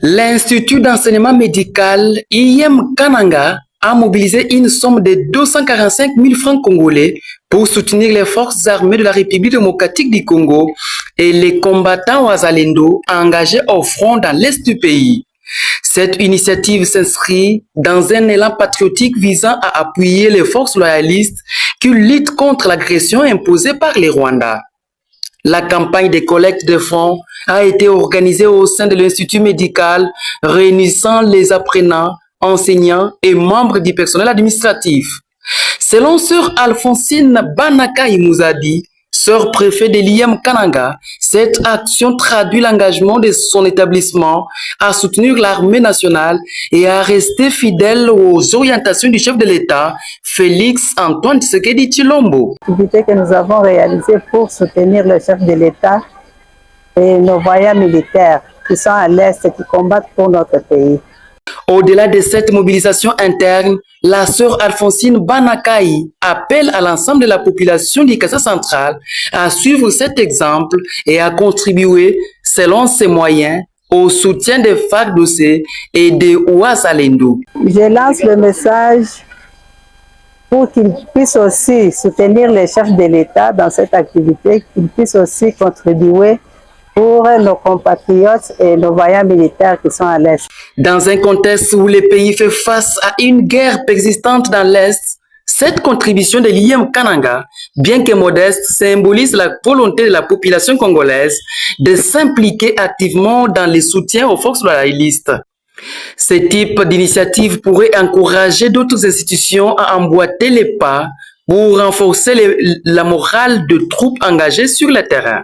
L'Institut d'enseignement médical IEM Kananga a mobilisé une somme de 245 000 francs congolais pour soutenir les forces armées de la République démocratique du Congo et les combattants Wazalendo engagés au front dans l'est du pays. Cette initiative s'inscrit dans un élan patriotique visant à appuyer les forces loyalistes qui luttent contre l'agression imposée par les Rwandais. La campagne de collecte de fonds a été organisée au sein de l'Institut médical, réunissant les apprenants, enseignants et membres du personnel administratif. Selon Sœur Alphonsine Banaka Mouzadi, sœur préfet de l'IEM Kananga, cette action traduit l'engagement de son établissement à soutenir l'armée nationale et à rester fidèle aux orientations du chef de l'État, Félix Antoine Tshisekedi Tshilombo. L'activité que nous avons réalisée pour soutenir le chef de l'État et nos voyants militaires qui sont à l'Est et qui combattent pour notre pays. Au-delà de cette mobilisation interne, la sœur Alphonsine Banakaï appelle à l'ensemble de la population du Kasai central à suivre cet exemple et à contribuer, selon ses moyens, au soutien des FARDC et des Wazalendo. Je lance le message pour qu'ils puissent aussi soutenir les chefs de l'État dans cette activité, qu'ils puissent aussi contribuer pour nos compatriotes et nos voyants militaires qui sont à l'Est. Dans un contexte où le pays fait face à une guerre persistante dans l'Est, cette contribution de l'IEM Kananga, bien que modeste, symbolise la volonté de la population congolaise de s'impliquer activement dans le soutien aux forces loyalistes. Ce type d'initiative pourrait encourager d'autres institutions à emboîter les pas pour renforcer la morale de troupes engagées sur le terrain.